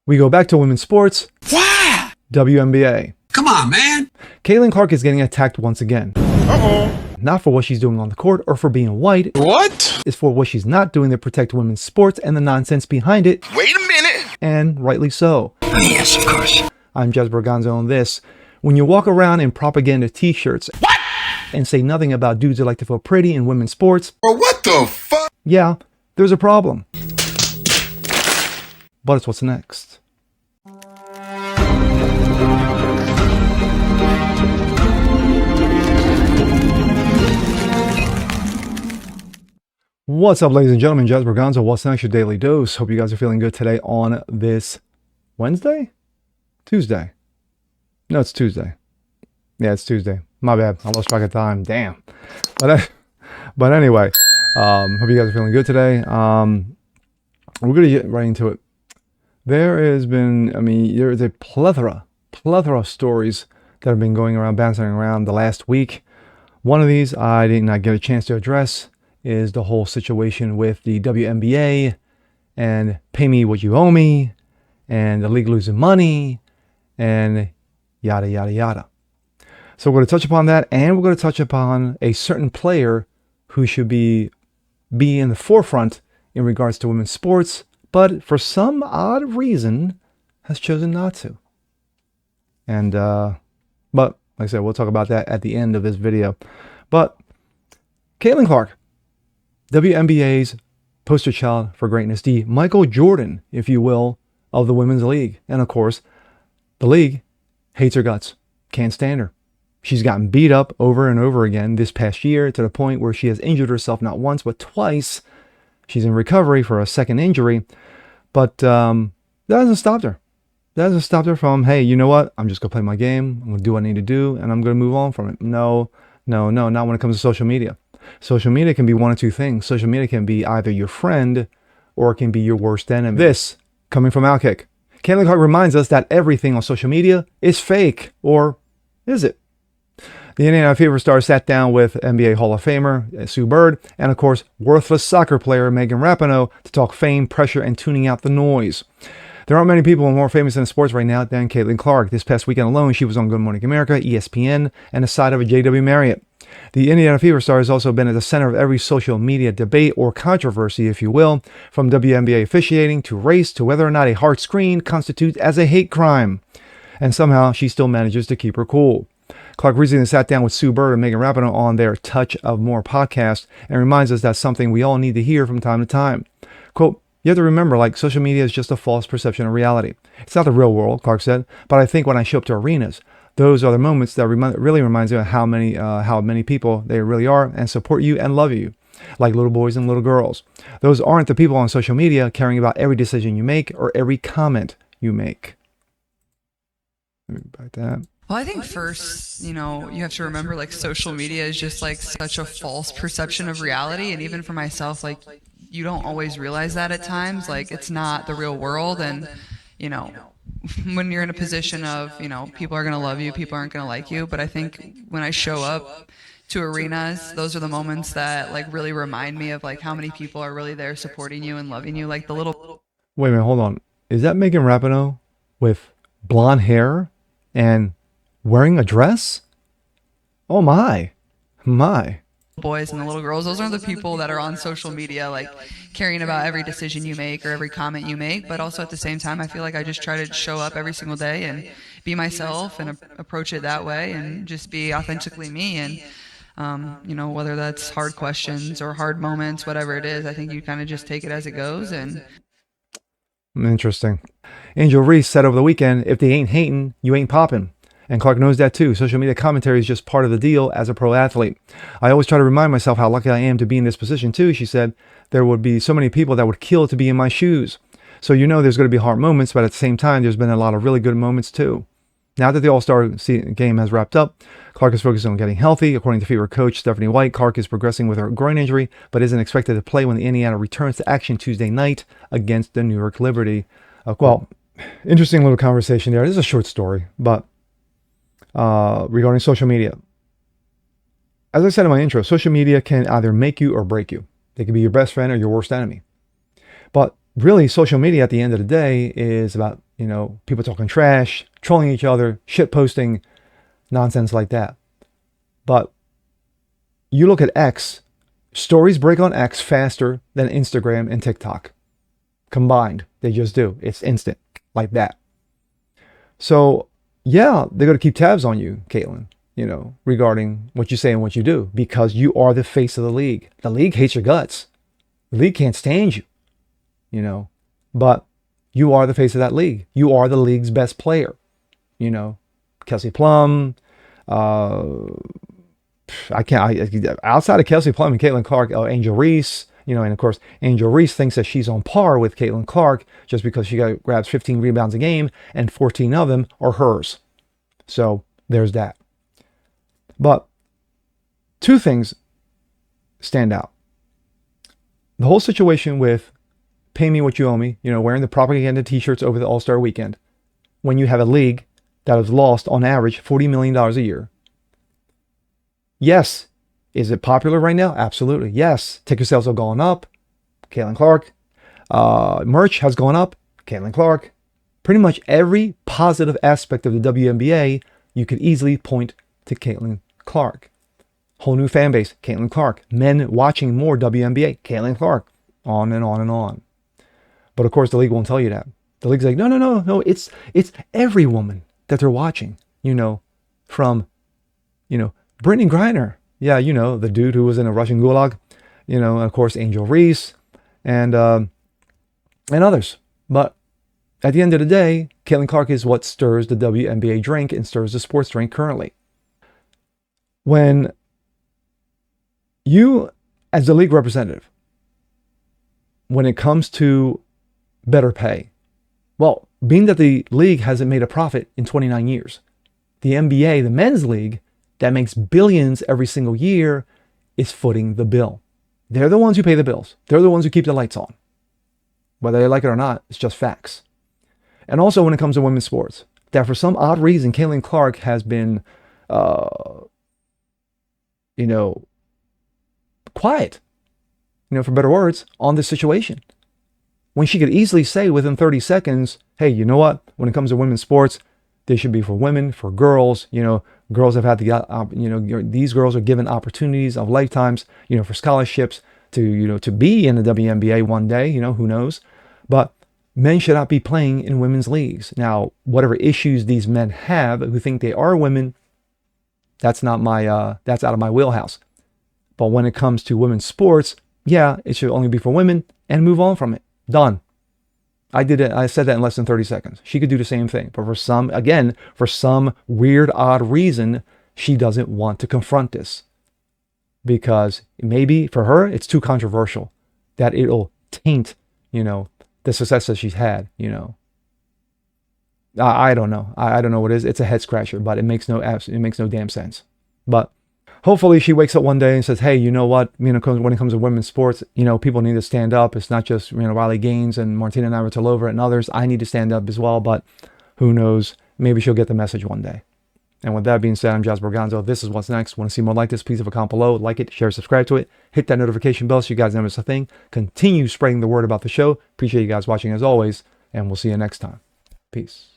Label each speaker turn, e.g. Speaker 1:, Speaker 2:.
Speaker 1: We go back to women's sports.
Speaker 2: Why?
Speaker 1: WNBA.
Speaker 2: Come on, man.
Speaker 1: Caitlin Clark is getting attacked once again.
Speaker 2: Uh-oh.
Speaker 1: Not for what she's doing on the court or for being white.
Speaker 2: What?
Speaker 1: It's for what she's not doing to protect women's sports and the nonsense behind it.
Speaker 2: Wait a minute.
Speaker 1: And rightly so.
Speaker 2: Yes, of course.
Speaker 1: I'm Jez Berganza on this. When you walk around in propaganda t-shirts and say nothing about dudes that like to feel pretty in women's sports,
Speaker 2: Bro, what the fuck?
Speaker 1: yeah, there's a problem. But it's what's next. What's up, ladies and gentlemen? Jez Berganza, what's next? Your daily dose. Hope you guys are feeling good today on this Wednesday? Tuesday. No, it's Tuesday. Yeah, it's Tuesday. My bad. I lost track of time. Damn. But anyway, hope you guys are feeling good today. We're going to get right into it. There has been, there is a plethora of stories that have been going around, bouncing around the last week. One of these I did not get a chance to address is the whole situation with the WNBA and pay me what you owe me and the league losing money and yada, yada, yada. So we're going to touch upon that, and we're going to touch upon a certain player who should be in the forefront in regards to women's sports, but for some odd reason has chosen not to. And, but like I said, we'll talk about that at the end of this video. But Caitlin Clark, WNBA's poster child for greatness, the Michael Jordan, if you will, of the women's league. And of course, the league hates her guts, can't stand her. She's gotten beat up over and over again this past year to the point where she has injured herself not once, but twice. She's in recovery for a second injury, but that hasn't stopped her. That hasn't stopped her from, hey, you know what? I'm just going to play my game. I'm going to do what I need to do, and I'm going to move on from it. No, not when it comes to social media. Social media can be one of two things. Social media can be either your friend or it can be your worst enemy. This, coming from Outkick. Caitlin Clark reminds us that everything on social media is fake, or is it? The Indiana Fever star sat down with NBA Hall of Famer Sue Bird and, of course, worthless soccer player Megan Rapinoe to talk fame, pressure, and tuning out the noise. There aren't many people more famous in sports right now than Caitlin Clark. This past weekend alone, she was on Good Morning America, ESPN, and the side of a J.W. Marriott. The Indiana Fever star has also been at the center of every social media debate or controversy, if you will, from WNBA officiating to race to whether or not a hard screen constitutes as a hate crime. And somehow she still manages to keep her cool. Clark recently sat down with Sue Bird and Megan Rapinoe on their Touch of More podcast and reminds us that's something we all need to hear from time to time. Quote, you have to remember, social media is just a false perception of reality. It's not the real world, Clark said, but I think when I show up to arenas, those are the moments that really reminds you of how many people they really are and support you and love you, like little boys and little girls. Those aren't the people on social media caring about every decision you make or every comment you make. Let me back that.
Speaker 3: Well, I think first, you have to remember, social media is just, such a false perception of reality. And even for myself, you don't always realize that at times. It's not the real world. And, when you're in a position of, people are going to love you, people aren't going to like you. But I think when I show up to arenas, those are the moments that, really remind me of, how many people are really there supporting you and loving you. The little...
Speaker 1: Wait a minute, hold on. Is that Megan Rapinoe with blonde hair and wearing a dress? Oh my.
Speaker 3: Boys and the little girls, those are the people that are on social media, caring about every decision you make or every comment you make. But also at the same time, I feel like I just try to show up every single day and be myself and approach it that way and just be authentically me. And whether that's hard questions or hard moments, whatever it is, I think you kind of just take it as it goes. And
Speaker 1: interesting. Angel Reese said over the weekend, if they ain't hating, you ain't popping. And Clark knows that too. Social media commentary is just part of the deal as a pro athlete. I always try to remind myself how lucky I am to be in this position too, she said. There would be so many people that would kill to be in my shoes. So there's going to be hard moments, but at the same time, there's been a lot of really good moments too. Now that the All-Star game has wrapped up, Clark is focused on getting healthy. According to Fever coach Stephanie White, Clark is progressing with her groin injury, but isn't expected to play when the Indiana returns to action Tuesday night against the New York Liberty. Well, interesting little conversation there. This is a short story, but regarding social media. As I said in my intro, social media can either make you or break you. They can be your best friend or your worst enemy. But really, social media at the end of the day is about You know, people talking trash, trolling each other, shit posting, nonsense like that. But you look at X, stories break on X faster than Instagram and TikTok combined. They just do. It's instant like that. So yeah, they're going to keep tabs on you, Caitlin, you know, regarding what you say and what you do, because you are the face of the league. The league hates your guts. The league can't stand you, you know, but you are the face of that league. You are the league's best player, you know. Kelsey Plum, outside of Kelsey Plum and Caitlin Clark, Angel Reese, you know, and of course, Angel Reese thinks that she's on par with Caitlin Clark just because she grabs 15 rebounds a game and 14 of them are hers. So there's that. But two things stand out. The whole situation with pay me what you owe me, you know, wearing the propaganda t-shirts over the All-Star weekend, when you have a league that has lost on average $40 million a year. Yes. Is it popular right now? Absolutely. Yes. Ticket sales have gone up. Caitlin Clark. Merch has gone up. Caitlin Clark. Pretty much every positive aspect of the WNBA, you could easily point to Caitlin Clark. Whole new fan base, Caitlin Clark. Men watching more WNBA, Caitlin Clark. On and on and on. But of course, the league won't tell you that. The league's like, no. It's every woman that they're watching, you know, from, you know, Brittany Griner. Yeah, you know, the dude who was in a Russian gulag, you know, and of course, Angel Reese and others. But at the end of the day, Caitlin Clark is what stirs the WNBA drink and stirs the sports drink currently. When you, as the league representative, when it comes to better pay, well, being that the league hasn't made a profit in 29 years, the NBA, the men's league, that makes billions every single year, is footing the bill. They're the ones who pay the bills. They're the ones who keep the lights on. Whether they like it or not, it's just facts. And also when it comes to women's sports, that for some odd reason, Caitlin Clark has been, you know, quiet, you know, for better words, on this situation. When she could easily say within 30 seconds, hey, you know what? When it comes to women's sports, they should be for women, for girls. You know, girls have had the, you know, these girls are given opportunities of lifetimes, you know, for scholarships to, you know, to be in the WNBA one day, you know, who knows? But men should not be playing in women's leagues. Now, whatever issues these men have who think they are women, that's not my, that's out of my wheelhouse. But when it comes to women's sports, yeah, it should only be for women and move on from it. Done. I did it. I said that in less than 30 seconds. She could do the same thing. But for some weird, odd reason, she doesn't want to confront this. Because maybe for her, it's too controversial. That it'll taint, you know, the success that she's had, you know. I don't know. I don't know what it is. It's a head scratcher, but it makes no damn sense. But hopefully she wakes up one day and says, hey, you know what? You know, when it comes to women's sports, you know, people need to stand up. It's not just, you know, Riley Gaines and Martina Navratilova and others. I need to stand up as well, but who knows? Maybe she'll get the message one day. And with that being said, I'm Jazz Borganzo. This is What's Next. Want to see more like this? Please leave a comment below. Like it, share, subscribe to it. Hit that notification bell so you guys never miss a thing. Continue spreading the word about the show. Appreciate you guys watching as always, and we'll see you next time. Peace.